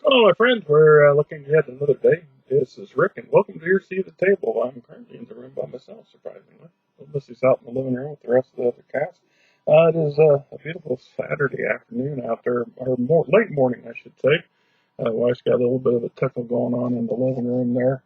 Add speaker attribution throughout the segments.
Speaker 1: Hello, my friends. We're looking at another day. This is Rick, and welcome to your seat at the table. I'm currently in the room by myself, surprisingly. Missy's out in the living room with the rest of the other cast. It is a beautiful Saturday afternoon out there, or late morning, I should say. Wife's got a little bit of a tickle going on in the living room there.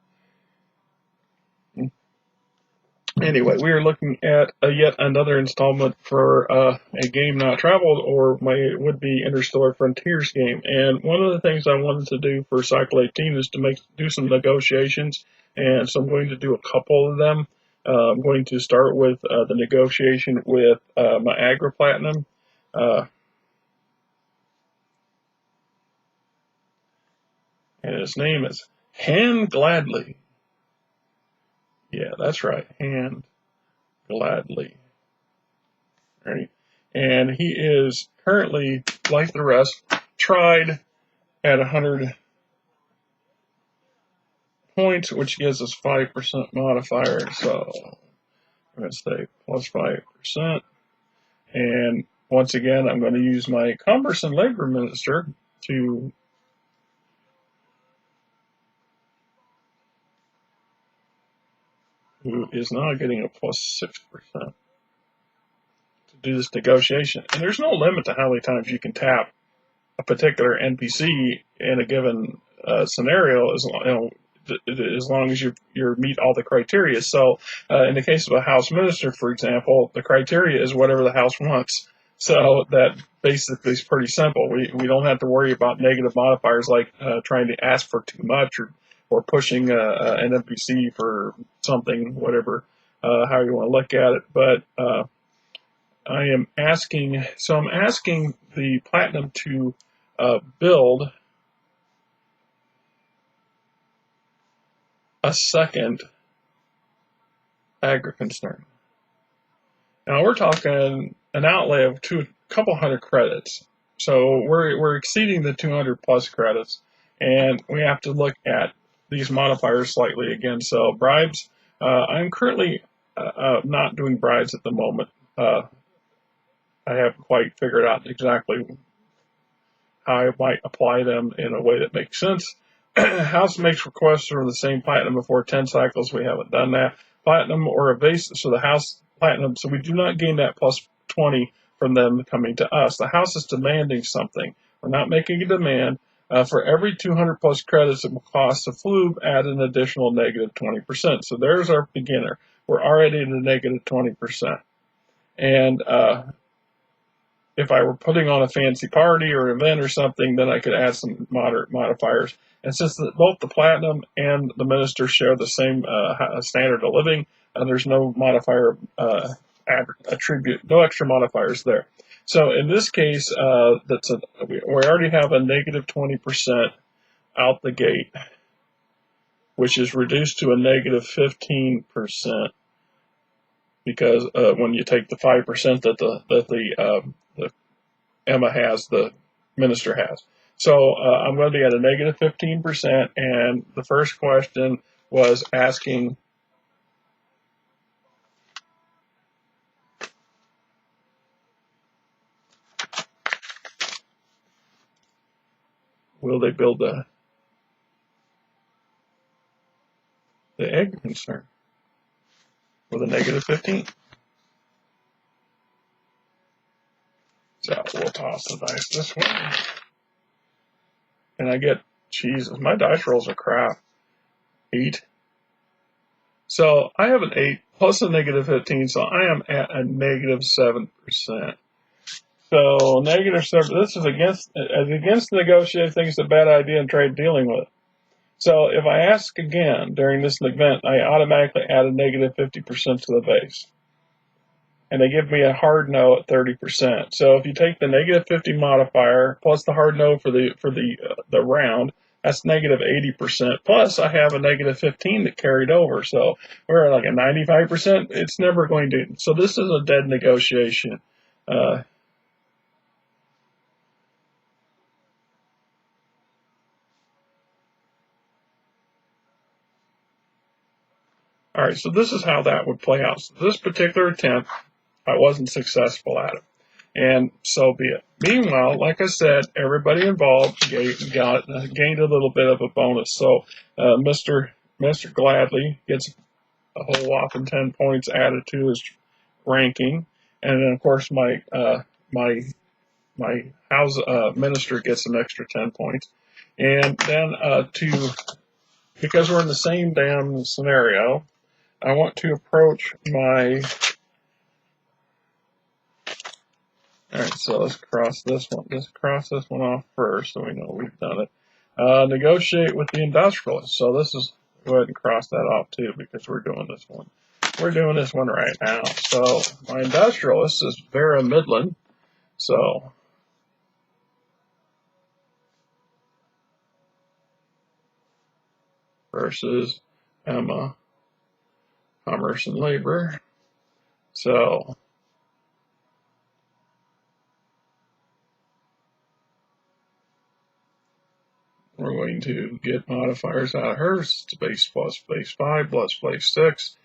Speaker 1: Anyway, we are looking at yet another installment for a game not traveled, or my would-be Interstellar Frontiers game. And one of the things I wanted to do for Cycle 18 is to do some negotiations, and so I'm going to do a couple of them. I'm going to start with the negotiation with my Agra Platinum. And his name is Hand Gladly. Yeah, that's right, Hand Gladly. Right? And he is currently, like the rest, tried at 100 points, which gives us 5% modifier. So I'm going to say plus 5%. And once again, I'm going to use my Commerce and Labor Minister who is now getting a plus 6%. Do this negotiation, and there's no limit to how many times you can tap a particular NPC in a given scenario, as long as you meet all the criteria. So, in the case of a House Minister, for example, the criteria is whatever the House wants. So that basically is pretty simple. We don't have to worry about negative modifiers like trying to ask for too much or pushing an NPC for something, whatever, how you want to look at it. But I'm asking the Platinum to build a second agri-concern. Now we're talking an outlay of a couple hundred credits, so we're exceeding the 200 plus credits, and we have to look at these modifiers slightly again. So bribes, I'm currently not doing bribes at the moment. I haven't quite figured out exactly how I might apply them in a way that makes sense. House makes requests for the same Platinum before 10 cycles. We haven't done that. Platinum or a base, so the House Platinum, so we do not gain that plus 20 from them coming to us. The House is demanding something. We're not making a demand. For every 200 plus credits it will cost a flube, add an additional negative 20%. So there's our beginner. We're already at a negative 20%. And if I were putting on a fancy party or event or something, then I could add some moderate modifiers. And since both the Platinum and the Minister share the same standard of living, there's no modifier attribute, no extra modifiers there. So in this case, we already have a negative 20% out the gate, which is reduced to a negative 15% because when you take the 5% that the Emma has, the Minister has. So I'm going to be at a negative 15%, and the first question was asking will they build the egg concern with a negative 15? So we'll toss the dice this way. And I get, Jesus, my dice rolls are crap. 8. So I have an 8 plus a negative 15, so I am at a negative 7%. So negative 7, this is against negotiating things, a bad idea and trade dealing with it. So if I ask again during this event, I automatically add a negative 50% to the base. And they give me a hard no at 30%. So if you take the negative 50 modifier plus the hard no for the round, that's negative 80%. Plus I have a negative 15 that carried over. So we're at like a 95%. It's never going to. So this is a dead negotiation. All right, so this is how that would play out. So this particular attempt, I wasn't successful at it, and so be it. Meanwhile, like I said, everybody involved gained a little bit of a bonus. So Mr. Gladly gets a whole whopping 10 points added to his ranking, and then of course my house minister gets an extra 10 points, and then because we're in the same damn scenario, I want to approach my. All right, so let's cross this one. Let's cross this one off first, so we know we've done it. Negotiate with the industrialist. So this is, go ahead and cross that off too, because we're doing this one. We're doing this one right now. So my industrialist is Vera Midland. So versus Emma Commerce and Labor. So we're going to get modifiers out of hers. It's base plus base 5 plus base 6.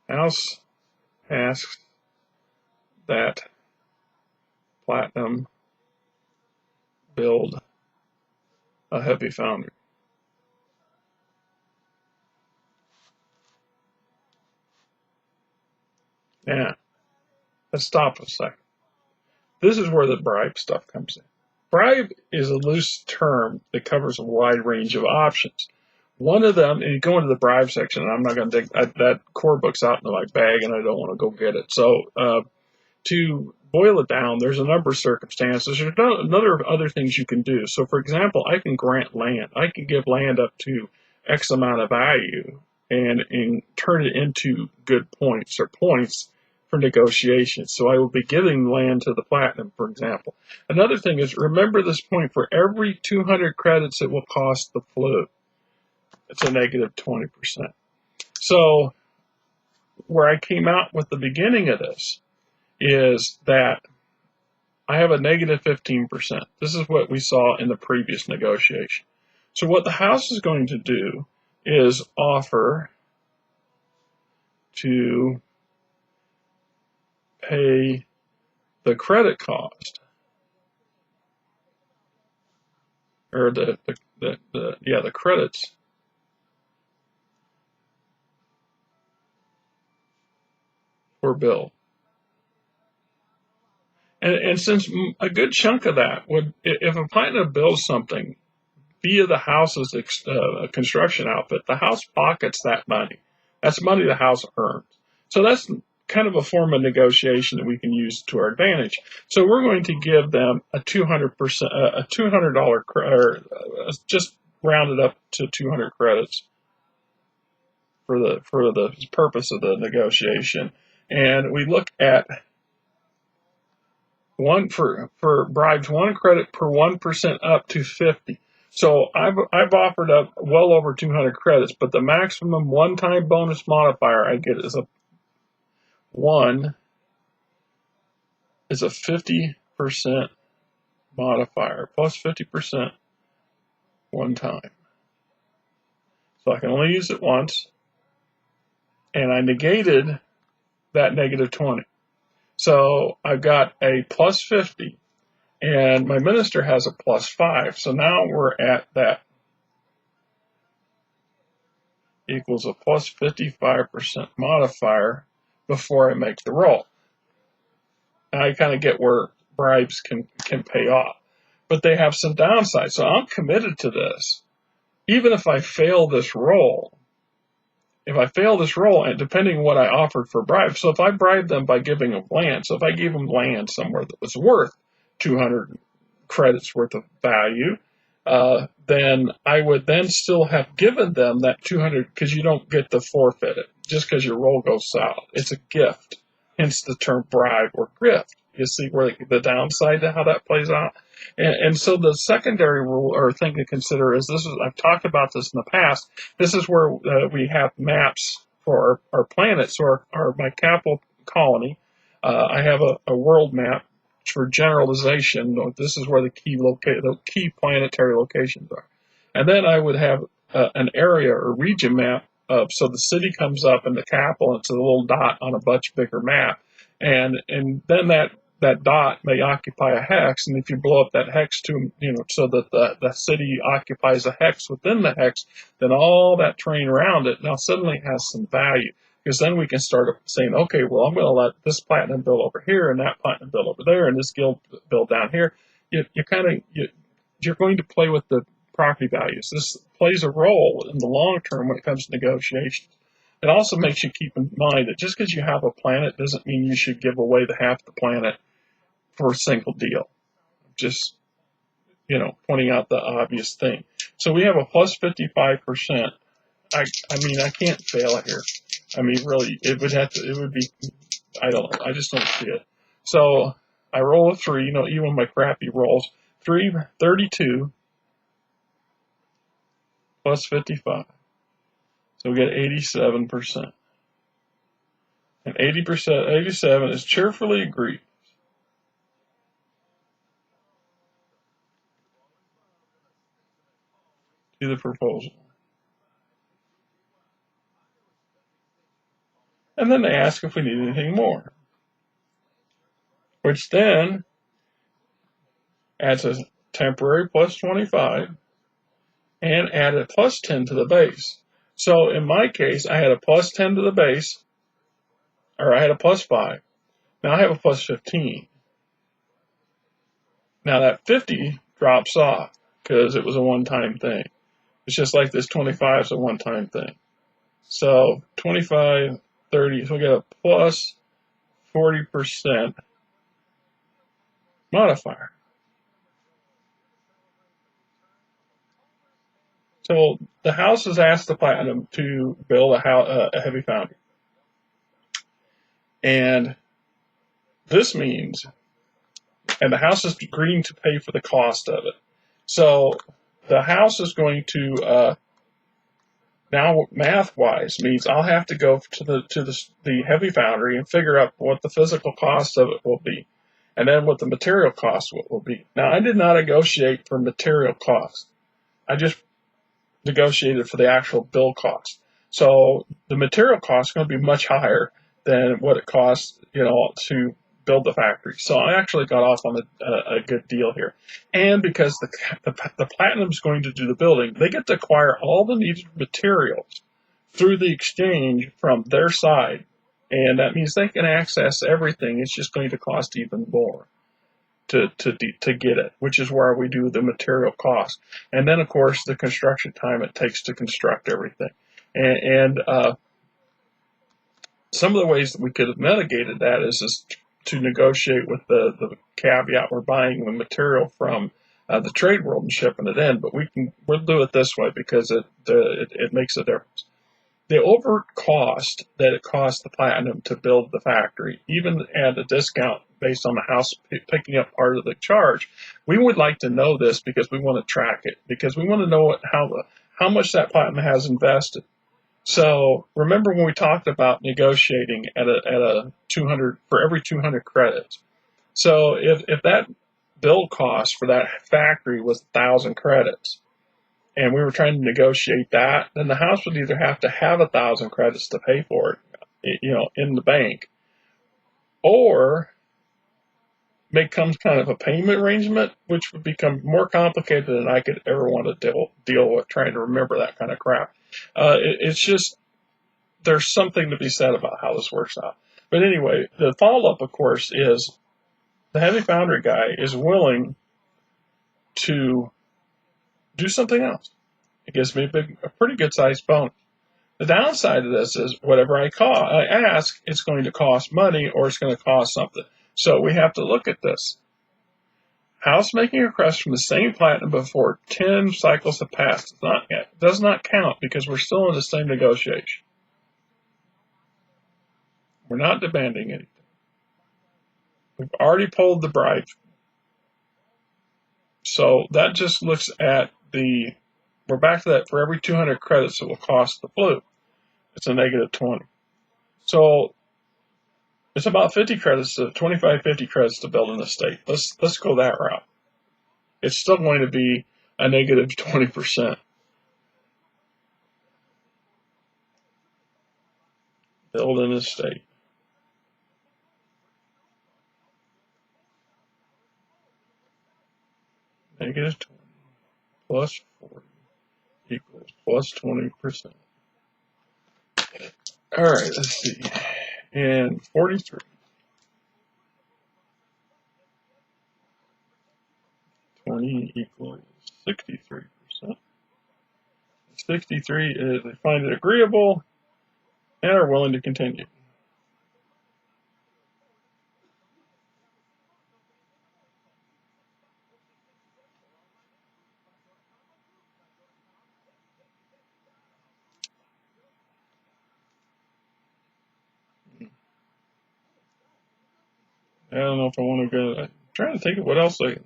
Speaker 1: House asks that Platinum build a heavy foundry. Now, let's stop a second. This is where the bribe stuff comes in. Bribe is a loose term that covers a wide range of options. One of them, and you go into the bribe section, and I'm not going to take that core book's out into my bag, and I don't want to go get it. So to boil it down, there's a number of circumstances. There's other things you can do. So, for example, I can grant land. I can give land up to X amount of value and turn it into good points or points for negotiations. So I will be giving land to the Platinum, for example. Another thing is, remember this point, for every 200 credits it will cost the flue. It's a negative 20%. So where I came out with the beginning of this is that I have a negative 15%. This is what we saw in the previous negotiation. So what the House is going to do is offer to pay the credit cost, or the credits for bill. And since a good chunk of that would, if a Platinum builds something via the House's construction outfit, the House pockets that money. That's money the House earns. So that's kind of a form of negotiation that we can use to our advantage. So we're going to give them a $200, or just round it up to 200 credits for the purpose of the negotiation. And we look at one for bribes, 1 credit per 1% up to 50. So I've offered up well over 200 credits, but the maximum one-time bonus modifier I get is a 50% modifier plus 50% one time. So I can only use it once, and I negated that negative 20. So I've got a plus 50, and my minister has a plus 5. So now we're at that equals a plus 55% modifier before I make the roll. And I kind of get where bribes can pay off. But they have some downsides. So I'm committed to this. Even if I fail this roll, and depending on what I offered for bribes, so if I bribed them by giving them land, so if I gave them land somewhere that was worth 200 credits worth of value, then I would then still have given them that 200, because you don't get to forfeit it just because your roll goes south. It's a gift, hence the term bribe or grift. You see where the downside to how that plays out? And so the secondary rule or thing to consider is this is, I've talked about this in the past, this is where we have maps for our planets, or my capital colony. I have a world map for generalization. This is where the key planetary locations are. And then I would have an area or region map so the city comes up in the capital. It's a little dot on a much bigger map, and then that dot may occupy a hex, and if you blow up that hex to, so that the city occupies a hex within the hex, then all that terrain around it now suddenly has some value, because then we can start saying, okay, well, I'm going to let this platinum build over here and that platinum build over there and this guild build down here. You're going to play with the property values. This plays a role in the long term when it comes to negotiations. It also makes you keep in mind that just because you have a planet doesn't mean you should give away the half the planet for a single deal. Just, pointing out the obvious thing. So we have a plus 55%. I mean, I can't fail here. I mean, really, it would be, I don't know. I just don't see it. So I roll a 3, even my crappy rolls. 32 plus 55. So we get 87%. And 87 is cheerfully agreed. To the proposal. And then they ask if we need anything more, which then adds a temporary plus 25 and add a plus 10 to the base. So in my case, I had a plus 10 to the base, or I had a plus 5. Now I have a plus 15. Now that 50 drops off because it was a one-time thing. It's just like this 25 is a one-time thing. So 25, 30, so we get a plus 40% modifier. So the house has asked the platinum to build a heavy foundry. And this means, and the house is agreeing to pay for the cost of it. So the house is going to, now math-wise, means I'll have to go to the heavy foundry and figure out what the physical cost of it will be, and then what the material cost will be. Now, I did not negotiate for material cost. I just negotiated for the actual build cost. So the material cost is going to be much higher than what it costs, to build the factory. So I actually got off on a good deal here. And because the platinum is going to do the building, they get to acquire all the needed materials through the exchange from their side. And that means they can access everything. It's just going to cost even more to get it, which is where we do the material cost. And then, of course, the construction time it takes to construct everything. And some of the ways that we could have mitigated that is to negotiate with the caveat we're buying the material from the trade world and shipping it in. But we'll do it this way because it makes a difference. The overt cost that it costs the platinum to build the factory, even at a discount based on the house picking up part of the charge, we would like to know this because we want to track it, because we want to know how much that platinum has invested. So remember when we talked about negotiating at a 200 for every 200 credits. So if that build cost for that factory was 1,000 credits, and we were trying to negotiate that, then the house would either have to have 1,000 credits to pay for it, in the bank, or make some kind of a payment arrangement, which would become more complicated than I could ever want to deal with trying to remember that kind of crap. It's just, there's something to be said about how this works out. But anyway, the follow-up, of course, is the heavy foundry guy is willing to do something else. It gives me a pretty good sized bonus. The downside of this is whatever I ask, it's going to cost money or it's going to cost something. So we have to look at this. House making a request from the same platinum before 10 cycles have passed does not count because we're still in the same negotiation. We're not demanding anything. We've already pulled the bribe. So that just looks at we're back to that for every 200 credits it will cost the flue. It's a negative 20. So it's about 50 credits, 25, 50 credits to build an estate. Let's go that route. It's still going to be a negative 20%. Build an estate. Negative 20 plus 40 equals plus 20%. All right, let's see. And 43. 20 equals 63%. 63 is they find it agreeable and are willing to continue. I don't know if I want to go. I'm trying to think of what else I.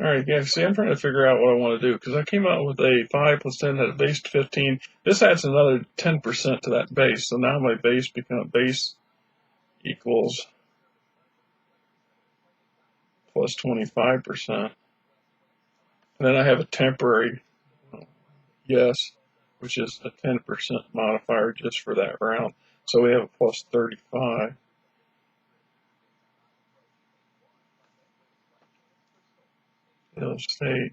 Speaker 1: All right, yeah. See, I'm trying to figure out what I want to do because I came out with a 5 plus 10 at a base to 15. This adds another 10% to that base, so now my base equals plus 25%. And then I have a temporary yes, which is a 10% modifier just for that round. So we have a plus 35. Illustrate.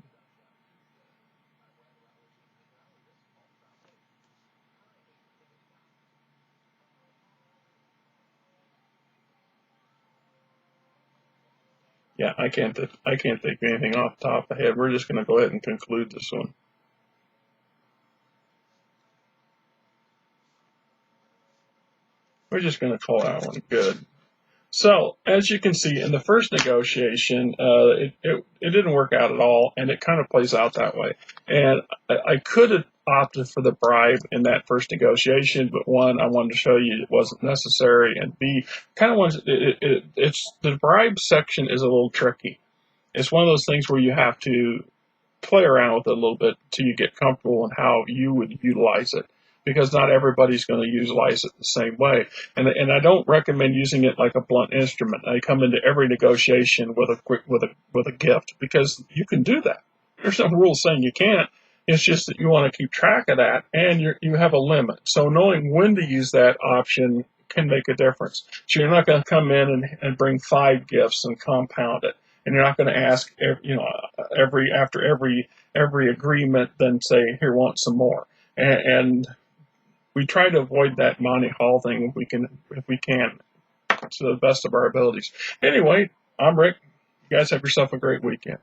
Speaker 1: Yeah, I can't think of anything off the top of my head. We're just going to go ahead and conclude this one. We're just going to call that one good. So, as you can see, in the first negotiation, it didn't work out at all, and it kind of plays out that way. And I could have opted for the bribe in that first negotiation, but one, I wanted to show you it wasn't necessary, and B, kind of wanted it's the bribe section is a little tricky. It's one of those things where you have to play around with it a little bit until you get comfortable in how you would utilize it, because not everybody's going to utilize it the same way. And I don't recommend using it like a blunt instrument. I come into every negotiation with a gift, because you can do that. There's no rule saying you can't. It's just that you want to keep track of that, and you have a limit. So knowing when to use that option can make a difference. So you're not going to come in and bring 5 gifts and compound it. And you're not going to ask, after every agreement, then say, here, want some more. And we try to avoid that Monty Hall thing if we can, to the best of our abilities. Anyway, I'm Rick. You guys have yourself a great weekend.